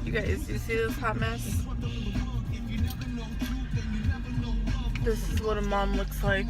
You guys, you see this hot mess? This is what a mom looks like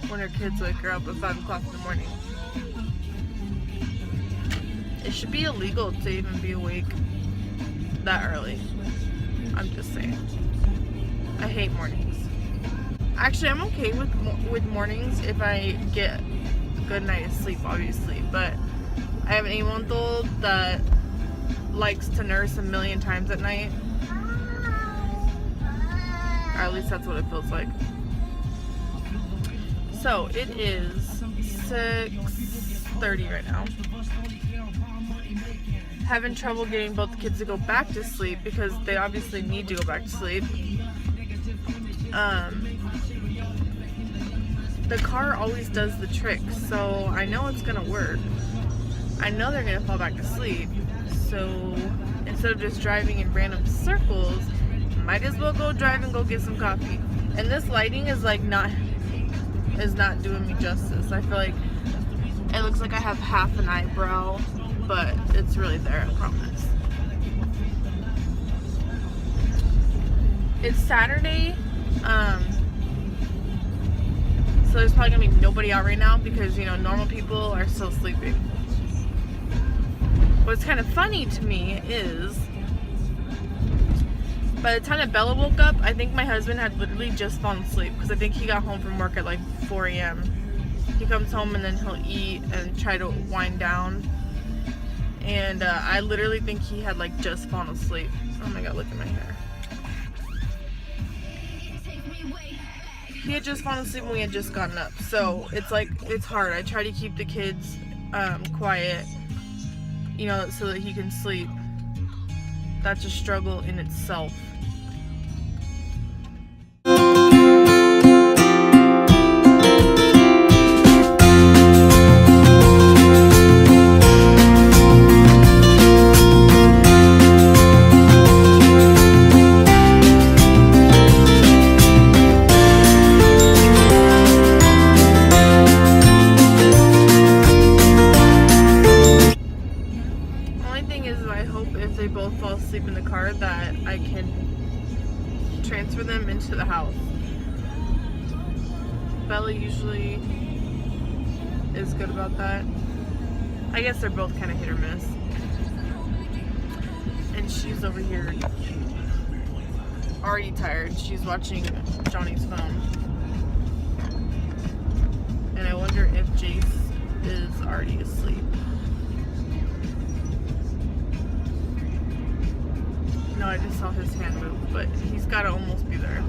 when her kids wake her up at 5 o'clock in the morning. It should be illegal to even be awake that early. I'm just saying. I hate mornings. Actually, I'm okay with mornings if I get a good night of sleep, obviously. But I have an 8-month-old that likes to nurse a million times at night. Or at least that's what it feels like. So it is 6:30 right now. Having trouble getting both the kids to go back to sleep because they obviously need to go back to sleep. The car always does the trick, so I know it's gonna work. I know they're gonna fall back to sleep. So instead of just driving in random circles, might as well go drive and go get some coffee. And this lighting is like not doing me justice. I feel like it looks like I have half an eyebrow, but it's really there, I promise. It's Saturday, so there's probably gonna be nobody out right now because, you know, normal people are still sleeping. What's kind of funny to me is, by the time that Bella woke up, I think my husband had literally just fallen asleep because I think he got home from work at like 4 a.m. He comes home and then he'll eat and try to wind down. And I literally think he had like just fallen asleep. Oh my god, look at my hair. He had just fallen asleep when we had just gotten up. So it's like, it's hard. I try to keep the kids quiet, you know, so that he can sleep. That's a struggle in itself. Sleep in the car that I can transfer them into the house. Bella usually is good about that. I guess they're both kind of hit or miss. And she's over here already tired. She's watching Johnny's phone. And I wonder if Jace is already asleep. No, I just saw his hand move, but he's got to almost be there.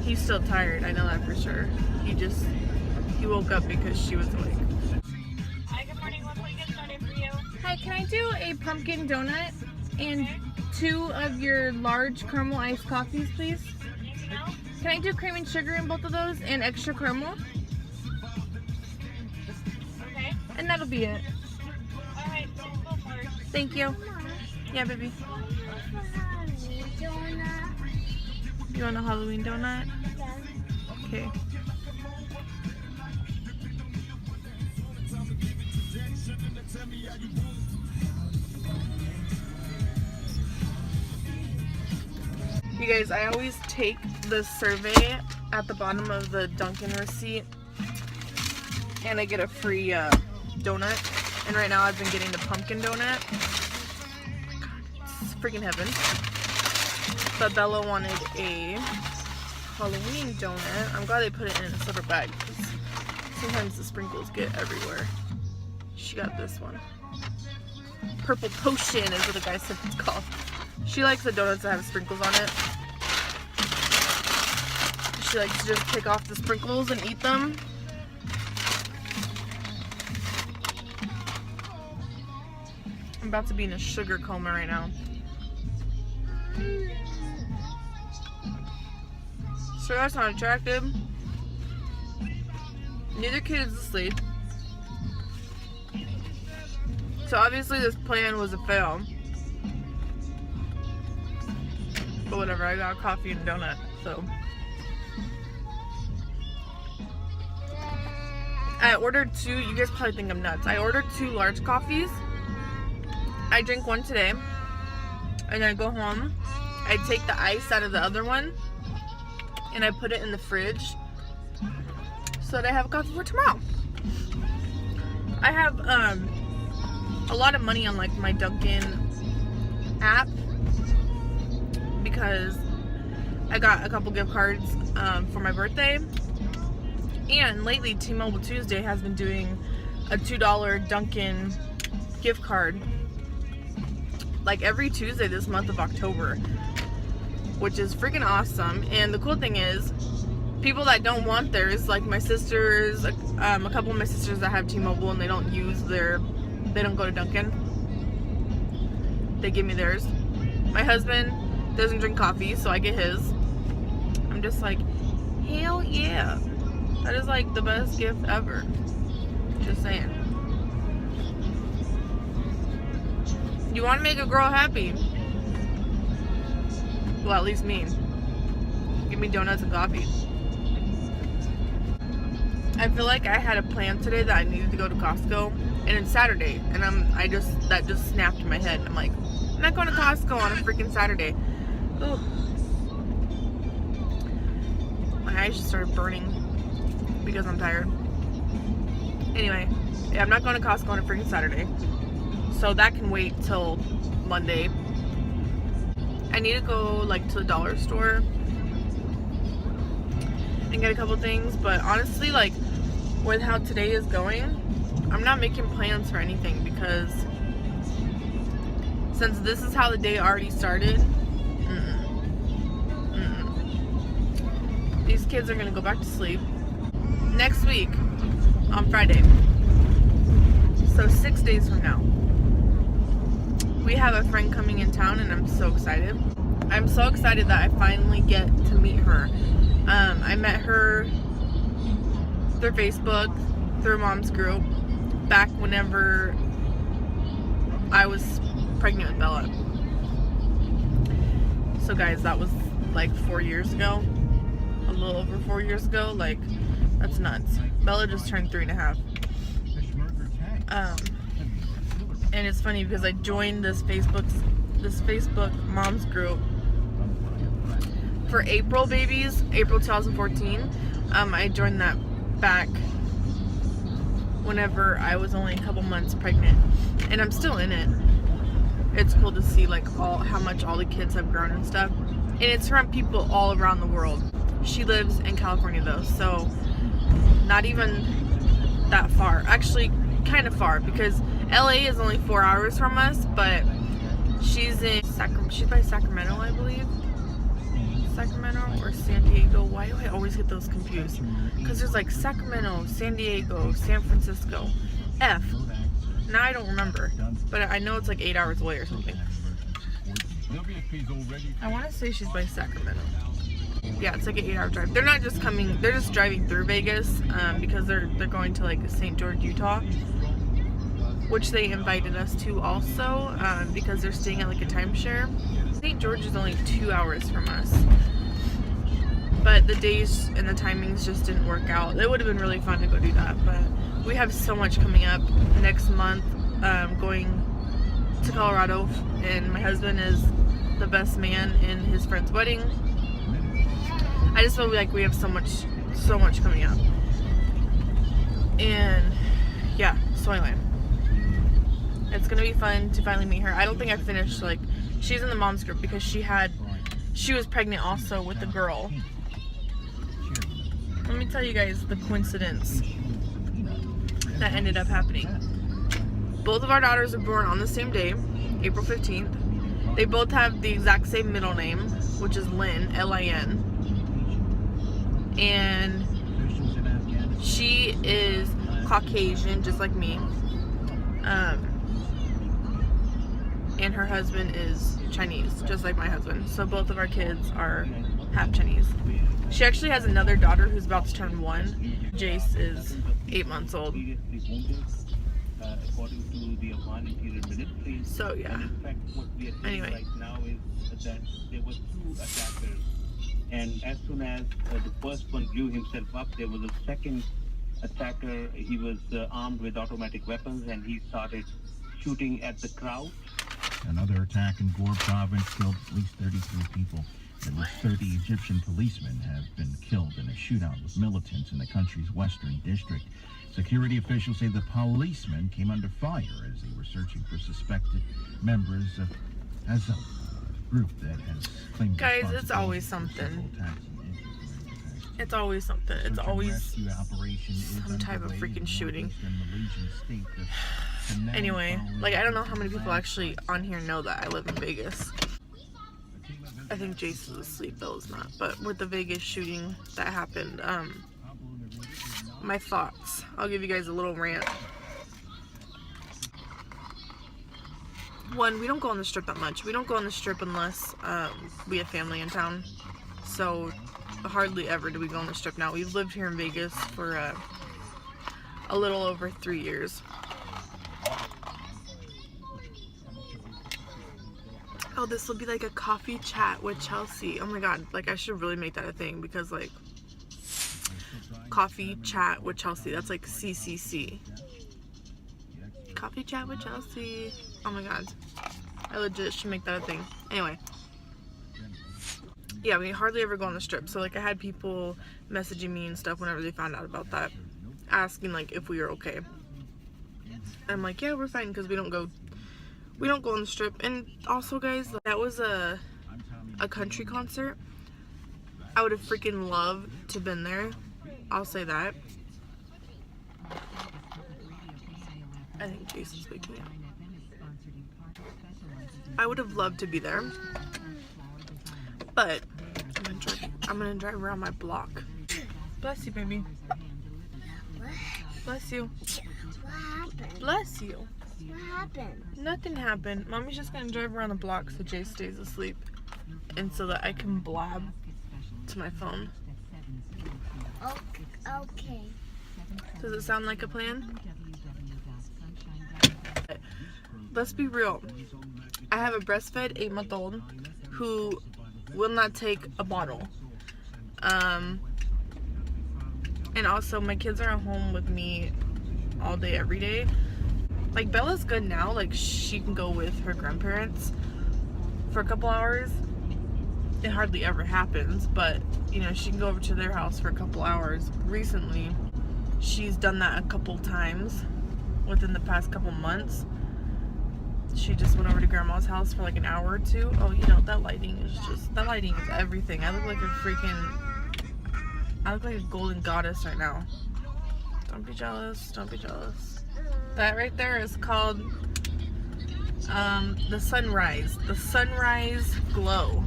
He's still tired, I know that for sure. He woke up because she was awake. Hi, good morning. What can we get started for you? Hi, can I do a pumpkin donut and 2 of your large caramel iced coffees, please? Anything else? Can I do cream and sugar in both of those and extra caramel? Okay. And that'll be it. Alright, so go for it. Thank you. Yeah, baby. You want a Halloween donut? Yeah. Okay. You guys, I always take the survey at the bottom of the Dunkin' receipt and I get a free donut. And right now I've been getting the pumpkin donut. Oh my god, it's freaking heaven. But Bella wanted a Halloween donut. I'm glad they put it in a silver bag because sometimes the sprinkles get everywhere. She got this one. Purple Potion is what the guy said it's called. She likes the donuts that have sprinkles on it. She likes to just pick off the sprinkles and eat them. I'm about to be in a sugar coma right now. So that's not attractive. Neither kid is asleep. So obviously this plan was a fail. But whatever, I got coffee and donut, so. I ordered 2, you guys probably think I'm nuts. I ordered 2 large coffees. I drank 1 today. and I go home, I take the ice out of the other one and I put it in the fridge so that I have coffee for tomorrow. I have a lot of money on like my Dunkin' app because I got a couple gift cards for my birthday, and lately T-Mobile Tuesday has been doing a $2 Dunkin' gift card like every Tuesday this month of October, which is freaking awesome. And the cool thing is, people that don't want theirs, like my sisters, a couple of my sisters that have T-Mobile and they don't go to Dunkin', they give me theirs. My husband doesn't drink coffee, so I get his. I'm just like, hell yeah, that is like the best gift ever. Just saying. You want to make a girl happy? Well, at least me. Give me donuts and coffee. I feel like I had a plan today that I needed to go to Costco, and it's Saturday, and that just snapped in my head. I'm like, I'm not going to Costco on a freaking Saturday. Ugh. My eyes just started burning because I'm tired. Anyway, yeah, I'm not going to Costco on a freaking Saturday, so that can wait till Monday. I need to go like to the dollar store and get a couple things, but honestly, like with how today is going, I'm not making plans for anything because since this is how the day already started, these kids are gonna go back to sleep next week on Friday. So 6 days from now, we have a friend coming in town, and I'm so excited. I'm so excited that I finally get to meet her. I met her through Facebook, through Mom's group, back whenever I was pregnant with Bella. So guys, that was like 4 years ago. A little over 4 years ago. Like, that's nuts. Bella just turned 3.5. And it's funny because I joined this Facebook Mom's group for April babies, April 2014. I joined that back whenever I was only a couple months pregnant, and I'm still in it. It's cool to see like how much all the kids have grown and stuff, and it's from people all around the world. She lives in California though, so not even that far. Actually, kind of far because LA is only 4 hours from us, but she's by Sacramento, I believe. Sacramento or San Diego. Why do I always get those confused? Because there's like Sacramento, San Diego, San Francisco. Now I don't remember, but I know it's like 8 hours away or something. I want to say she's by Sacramento. Yeah, it's like an 8-hour drive. They're not just coming, they're just driving through Vegas because they're going to like St. George, Utah, which they invited us to also because they're staying at like a timeshare. St. George is only 2 hours from us, but the days and the timings just didn't work out. It would have been really fun to go do that, but we have so much coming up next month. Going to Colorado, and my husband is the best man in his friend's wedding. I just feel like we have so much coming up, and yeah. So anyway, it's gonna be fun to finally meet her. I don't think I finished, like, she's in the mom's group because she was pregnant also with a girl. Let me tell you guys the coincidence that ended up happening. Both of our daughters were born on the same day, April 15th. They both have the exact same middle name, which is Lynn, L-I-N. And she is Caucasian, just like me. And her husband is Chinese, just like my husband. So both of our kids are half Chinese. She actually has another daughter who's about to turn 1. Jace is 8 months old. So yeah. Anyway. And as soon as the first one blew himself up, there was a second attacker. He was armed with automatic weapons, and he started shooting at the crowd. Another attack in Gore province killed at least 33 people. At least 30 Egyptian policemen have been killed in a shootout with militants in the country's western district. Security officials say the policemen came under fire as they were searching for suspected members of Azov, a group that has claimed Guys, it's responsibility always for something. several attacks in Israel. It's always something. It's Search and always rescue operation is some type of underway freaking in shooting. northeastern Malaysian state of Penang Anyway, following like I don't know how many the people actually on here know that I live in Vegas. I think Jason's asleep, Bella's not. But with the Vegas shooting that happened, my thoughts. I'll give you guys a little rant. One, we don't go on the strip that much. We don't go on the strip unless we have family in town. So hardly ever do we go on the strip now. We've lived here in Vegas for a little over 3 years. Oh, this will be like a coffee chat with Chelsea. Oh my god, like I should really make that a thing because like coffee chat with Chelsea, that's like CCC. Coffee chat with Chelsea. Oh my god, I legit should make that a thing. Anyway, yeah, we hardly ever go on the strip. So like I had people messaging me and stuff whenever they found out about that, asking like if we were okay. I'm like, yeah, we're fine because we don't go on the strip. And also, guys, that was a country concert. I would have freaking loved to have been there. I'll say that. I think Jason's waking up. I would have loved to be there. But I'm gonna drive around my block. Bless you, baby. Bless you. What happened? Bless you. What happened? Nothing happened. Mommy's just gonna drive around the block so Jay stays asleep and so that I can blab to my phone. Okay. Does it sound like a plan? Let's be real. I have a breastfed 8-month-old who will not take a bottle. And also my kids are at home with me all day, every day. Like Bella's good now, like she can go with her grandparents for a couple hours. It hardly ever happens, but you know, she can go over to their house for a couple hours. Recently, she's done that a couple times within the past couple months. She just went over to grandma's house for like an hour or two. Oh, you know, that lighting is everything. I look like a golden goddess right now. Don't be jealous, don't be jealous. That right there is called the sunrise glow.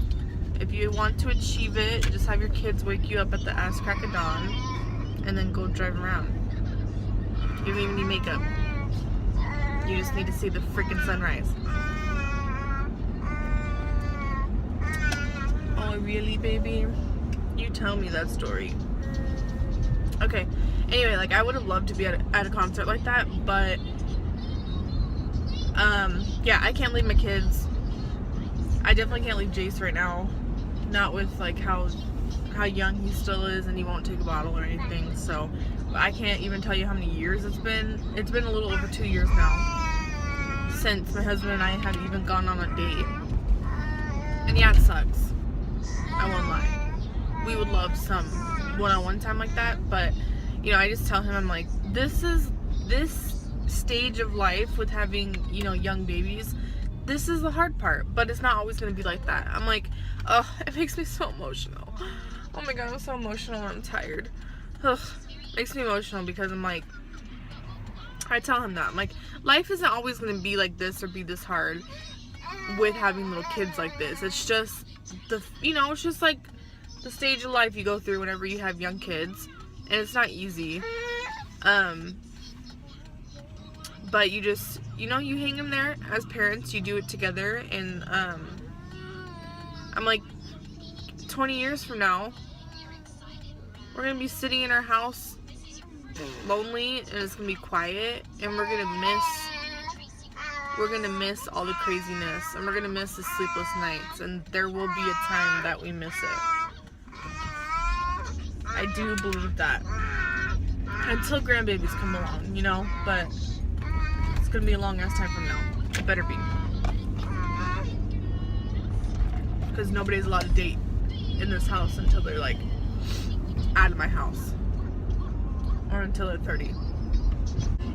If you want to achieve it, just have your kids wake you up at the ass crack of dawn and then go drive around. You don't even need makeup. You just need to see the freaking sunrise. Oh, really, baby? You tell me that story. Okay. Anyway, like I would have loved to be at a concert like that, but yeah, I can't leave my kids. I definitely can't leave Jace right now. Not with like how young he still is and he won't take a bottle or anything. So I can't even tell you how many years it's been. It's been a little over 2 years now since my husband and I have even gone on a date. And yeah, it sucks. I won't lie. We would love some one-on-one time like that, but you know, I just tell him, I'm like, this stage of life with having, you know, young babies, this is the hard part, but it's not always going to be like that. I'm like, oh, it makes me so emotional. Oh my god, I'm so emotional when I'm tired. Ugh, makes me emotional because I'm like, I tell him that, I'm like, life isn't always going to be like this or be this hard with having little kids like this. It's just it's just like the stage of life you go through whenever you have young kids, and it's not easy. But you just, you know, you hang them there as parents, you do it together, and I'm like, 20 years from now, we're gonna be sitting in our house lonely, and it's gonna be quiet, and we're gonna miss all the craziness, and we're gonna miss the sleepless nights, and there will be a time that we miss it. I do believe that. Until grandbabies come along, you know, but it's gonna be a long ass time from now. It better be. because nobody's allowed to date in this house until they're like out of my house, or until they're 30.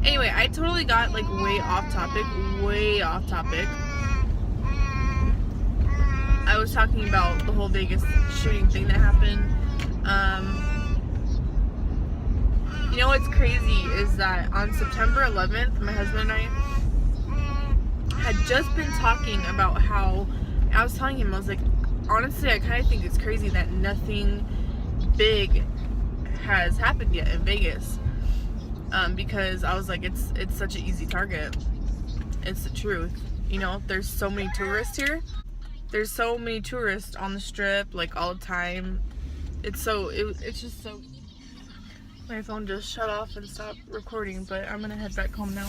Anyway, I totally got like way off topic. I was talking about the whole Vegas shooting thing that happened. You know what's crazy is that on September 11th, my husband and I had just been talking about how, I was telling him, I was like, honestly, I kind of think it's crazy that nothing big has happened yet in Vegas. Because I was like, it's such an easy target. It's the truth. You know, there's so many tourists here. There's so many tourists on the strip, like all the time. It's just so. My phone just shut off and stopped recording, but I'm gonna head back home now.